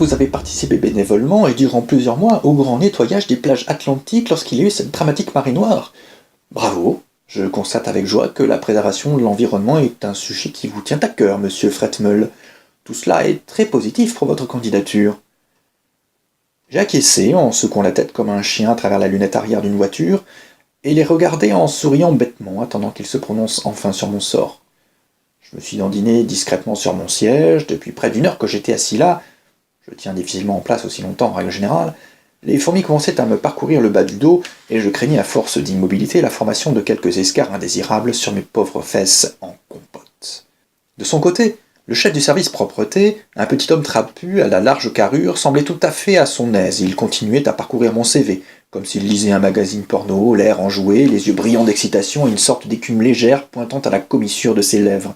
vous avez participé bénévolement et durant plusieurs mois au grand nettoyage des plages atlantiques lorsqu'il y a eu cette dramatique marée noire. Bravo, je constate avec joie que la préservation de l'environnement est un sujet qui vous tient à cœur, monsieur Fretmel. Tout cela est très positif pour votre candidature. J'ai acquiescé en secouant la tête comme un chien à travers la lunette arrière d'une voiture, et les regardé en souriant bêtement, attendant qu'il se prononce enfin sur mon sort. Je me suis dandiné discrètement sur mon siège, depuis près d'une heure que j'étais assis là, je tiens difficilement en place aussi longtemps en règle générale, les fourmis commençaient à me parcourir le bas du dos, et je craignais à force d'immobilité la formation de quelques escarres indésirables sur mes pauvres fesses en compote. De son côté, le chef du service propreté, un petit homme trapu à la large carrure, semblait tout à fait à son aise. Il continuait à parcourir mon CV, comme s'il lisait un magazine porno, l'air enjoué, les yeux brillants d'excitation et une sorte d'écume légère pointant à la commissure de ses lèvres.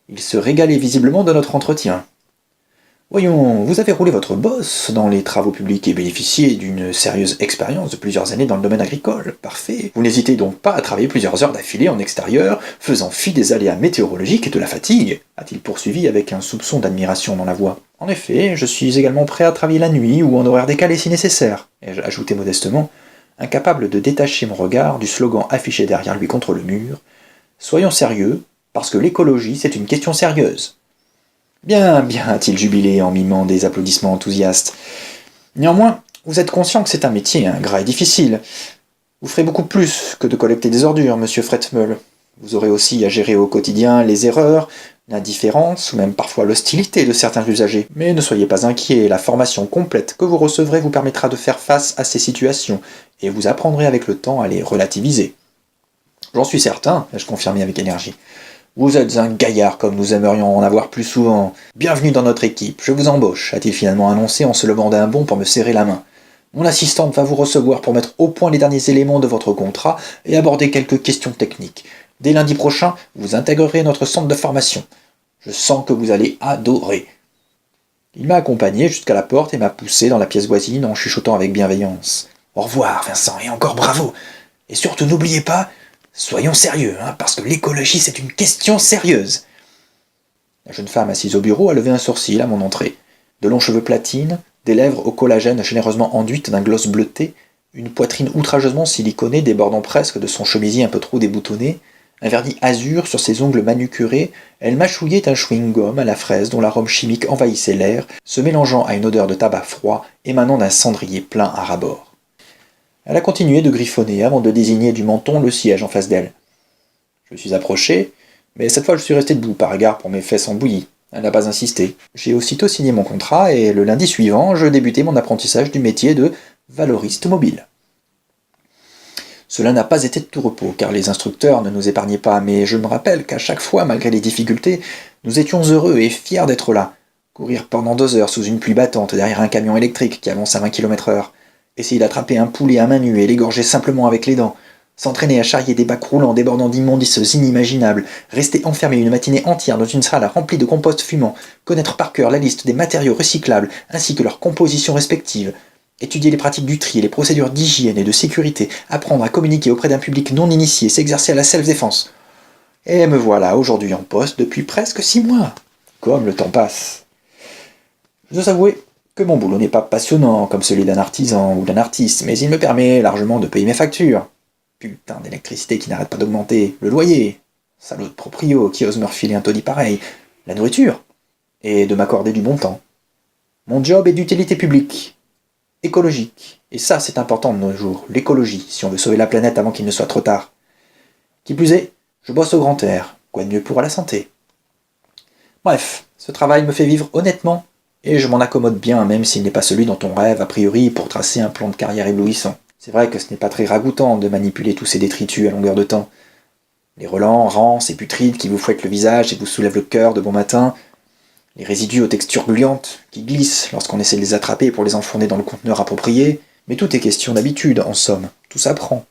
Il se régalait visiblement de notre entretien. Voyons, vous avez roulé votre bosse dans les travaux publics et bénéficié d'une sérieuse expérience de plusieurs années dans le domaine agricole. Parfait. Vous n'hésitez donc pas à travailler plusieurs heures d'affilée en extérieur, faisant fi des aléas météorologiques et de la fatigue, a-t-il poursuivi avec un soupçon d'admiration dans la voix. En effet, je suis également prêt à travailler la nuit ou en horaire décalé si nécessaire, ai-je ajouté modestement, incapable de détacher mon regard du slogan affiché derrière lui contre le mur. Soyons sérieux, parce que l'écologie, c'est une question sérieuse. Bien, bien, a-t-il jubilé en mimant des applaudissements enthousiastes. Néanmoins, vous êtes conscient que c'est un métier ingrat et difficile. Vous ferez beaucoup plus que de collecter des ordures, monsieur Fretmel. Vous aurez aussi à gérer au quotidien les erreurs, l'indifférence ou même parfois l'hostilité de certains usagers. Mais ne soyez pas inquiets, la formation complète que vous recevrez vous permettra de faire face à ces situations et vous apprendrez avec le temps à les relativiser. J'en suis certain, ai-je confirmé avec énergie. Vous êtes un gaillard comme nous aimerions en avoir plus souvent. Bienvenue dans notre équipe, je vous embauche, a-t-il finalement annoncé en se levant d'un bond pour me serrer la main. Mon assistante va vous recevoir pour mettre au point les derniers éléments de votre contrat et aborder quelques questions techniques. Dès lundi prochain, vous intégrerez notre centre de formation. Je sens que vous allez adorer. Il m'a accompagné jusqu'à la porte et m'a poussé dans la pièce voisine en chuchotant avec bienveillance. Au revoir, Vincent, et encore bravo. Et surtout n'oubliez pas, soyons sérieux, parce que l'écologie c'est une question sérieuse. La jeune femme assise au bureau a levé un sourcil à mon entrée. De longs cheveux platines, des lèvres au collagène généreusement enduites d'un gloss bleuté, une poitrine outrageusement siliconée débordant presque de son chemisier un peu trop déboutonné, un vernis azur sur ses ongles manucurés, elle mâchouillait un chewing-gum à la fraise dont l'arôme chimique envahissait l'air, se mélangeant à une odeur de tabac froid émanant d'un cendrier plein à ras-bord. Elle a continué de griffonner avant de désigner du menton le siège en face d'elle. Je suis approché, mais cette fois je suis resté debout par égard pour mes fesses en bouillie. Elle n'a pas insisté. J'ai aussitôt signé mon contrat et le lundi suivant, je débutais mon apprentissage du métier de valoriste mobile. Cela n'a pas été de tout repos, car les instructeurs ne nous épargnaient pas, mais je me rappelle qu'à chaque fois, malgré les difficultés, nous étions heureux et fiers d'être là. Courir pendant 2 heures sous une pluie battante derrière un camion électrique qui avance à 20 km/h, essayer d'attraper un poulet à main nue et l'égorger simplement avec les dents, s'entraîner à charrier des bacs roulants débordant d'immondices inimaginables, rester enfermé une matinée entière dans une salle remplie de compost fumant, connaître par cœur la liste des matériaux recyclables ainsi que leurs compositions respectives, étudier les pratiques du tri et les procédures d'hygiène et de sécurité, apprendre à communiquer auprès d'un public non initié, s'exercer à la self-défense. Et me voilà aujourd'hui en poste depuis presque 6 mois. Comme le temps passe. Je dois avouer que mon boulot n'est pas passionnant comme celui d'un artisan ou d'un artiste, mais il me permet largement de payer mes factures. Putain d'électricité qui n'arrête pas d'augmenter, le loyer, salaud de proprio qui ose me refiler un taudis pareil, la nourriture, et de m'accorder du bon temps. Mon job est d'utilité publique, écologique, et ça c'est important de nos jours, l'écologie, si on veut sauver la planète avant qu'il ne soit trop tard. Qui plus est, je bosse au grand air, quoi de mieux pour la santé. Bref, ce travail me fait vivre honnêtement, et je m'en accommode bien, même s'il n'est pas celui dont on rêve a priori pour tracer un plan de carrière éblouissant. C'est vrai que ce n'est pas très ragoûtant de manipuler tous ces détritus à longueur de temps. Les relents, rances et putrides qui vous fouettent le visage et vous soulèvent le cœur de bon matin, les résidus aux textures gluantes qui glissent lorsqu'on essaie de les attraper pour les enfourner dans le conteneur approprié, mais tout est question d'habitude, en somme, tout s'apprend.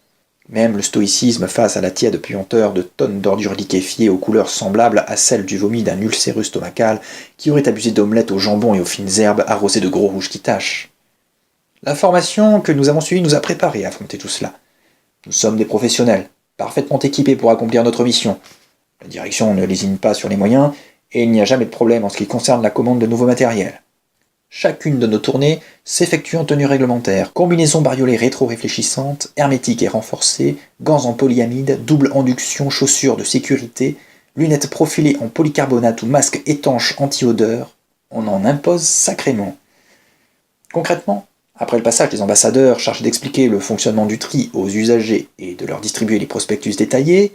Même le stoïcisme face à la tiède puanteur de tonnes d'ordures liquéfiées aux couleurs semblables à celles du vomi d'un ulcérus stomacal qui aurait abusé d'omelettes au jambon et aux fines herbes arrosées de gros rouges qui tâchent. La formation que nous avons suivie nous a préparés à affronter tout cela. Nous sommes des professionnels, parfaitement équipés pour accomplir notre mission. La direction ne lésine pas sur les moyens, et il n'y a jamais de problème en ce qui concerne la commande de nouveaux matériels. Chacune de nos tournées s'effectue en tenue réglementaire. Combinaison bariolée rétro-réfléchissante, hermétique et renforcée, gants en polyamide, double induction, chaussures de sécurité, lunettes profilées en polycarbonate ou masque étanche anti-odeur. On en impose sacrément. Concrètement, après le passage des ambassadeurs chargés d'expliquer le fonctionnement du tri aux usagers et de leur distribuer les prospectus détaillés,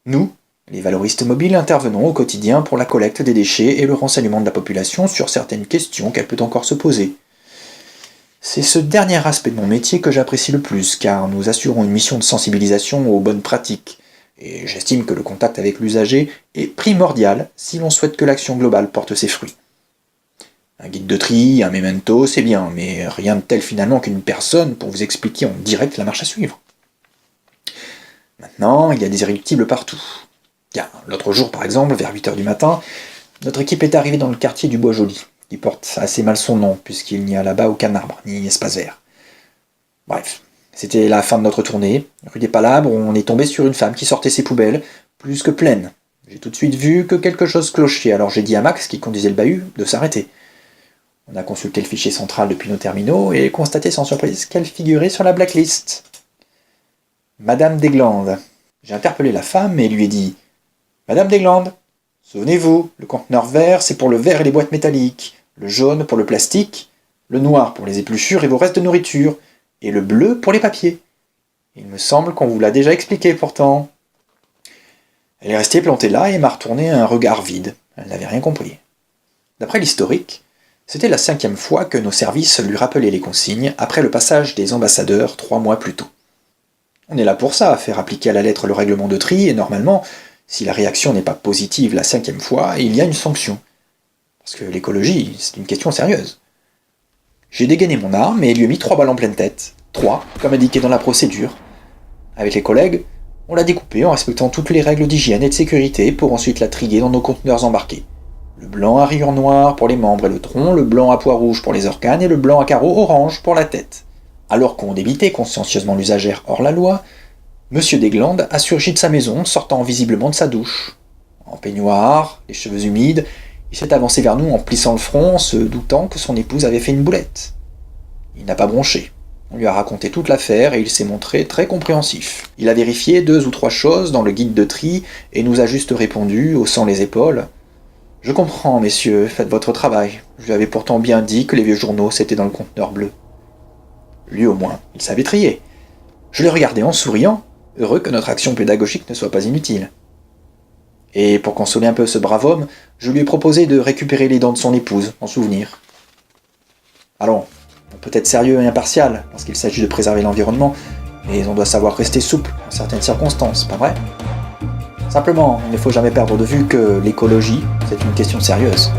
nous, les valoristes mobiles, intervenons au quotidien pour la collecte des déchets et le renseignement de la population sur certaines questions qu'elle peut encore se poser. C'est ce dernier aspect de mon métier que j'apprécie le plus, car nous assurons une mission de sensibilisation aux bonnes pratiques, et j'estime que le contact avec l'usager est primordial si l'on souhaite que l'action globale porte ses fruits. Un guide de tri, un memento, c'est bien, mais rien de tel finalement qu'une personne pour vous expliquer en direct la marche à suivre. Maintenant, il y a des irréductibles partout. Tiens, l'autre jour par exemple, vers 8h du matin, notre équipe est arrivée dans le quartier du Bois-Joli, qui porte assez mal son nom, puisqu'il n'y a là-bas aucun arbre, ni espace vert. Bref, c'était la fin de notre tournée. Rue des Palabres, on est tombé sur une femme qui sortait ses poubelles, plus que pleines. J'ai tout de suite vu que quelque chose clochait, alors j'ai dit à Max, qui conduisait le bahut, de s'arrêter. On a consulté le fichier central depuis nos terminaux et constaté sans surprise qu'elle figurait sur la blacklist. Madame Desglandes. J'ai interpellé la femme et lui ai dit « Madame Desglandes, souvenez-vous, le conteneur vert c'est pour le verre et les boîtes métalliques, le jaune pour le plastique, le noir pour les épluchures et vos restes de nourriture, et le bleu pour les papiers. Il me semble qu'on vous l'a déjà expliqué pourtant. » Elle est restée plantée là et m'a retourné un regard vide. Elle n'avait rien compris. D'après l'historique, c'était la 5e fois que nos services lui rappelaient les consignes après le passage des ambassadeurs 3 mois plus tôt. On est là pour ça, faire appliquer à la lettre le règlement de tri, et normalement, si la réaction n'est pas positive la 5e fois, il y a une sanction. Parce que l'écologie, c'est une question sérieuse. J'ai dégainé mon arme et lui ai mis 3 balles en pleine tête. 3, comme indiqué dans la procédure. Avec les collègues, on l'a découpée en respectant toutes les règles d'hygiène et de sécurité pour ensuite la trier dans nos conteneurs embarqués. Le blanc à rayures noires pour les membres et le tronc, le blanc à pois rouge pour les organes et le blanc à carreaux orange pour la tête. Alors qu'on débitait consciencieusement l'usagère hors la loi, Monsieur Desglandes a surgi de sa maison, sortant visiblement de sa douche. En peignoir, les cheveux humides, il s'est avancé vers nous en plissant le front, en se doutant que son épouse avait fait une boulette. Il n'a pas bronché. On lui a raconté toute l'affaire et il s'est montré très compréhensif. Il a vérifié 2 ou 3 choses dans le guide de tri et nous a juste répondu, haussant les épaules. « Je comprends, messieurs, faites votre travail. Je lui avais pourtant bien dit que les vieux journaux, c'était dans le conteneur bleu. » Lui au moins, il savait trier. Je le regardais en souriant, heureux que notre action pédagogique ne soit pas inutile. Et pour consoler un peu ce brave homme, je lui ai proposé de récupérer les dents de son épouse, en souvenir. Allons, on peut être sérieux et impartial lorsqu'il s'agit de préserver l'environnement, mais on doit savoir rester souple en certaines circonstances, pas vrai ? Simplement, il ne faut jamais perdre de vue que l'écologie, c'est une question sérieuse.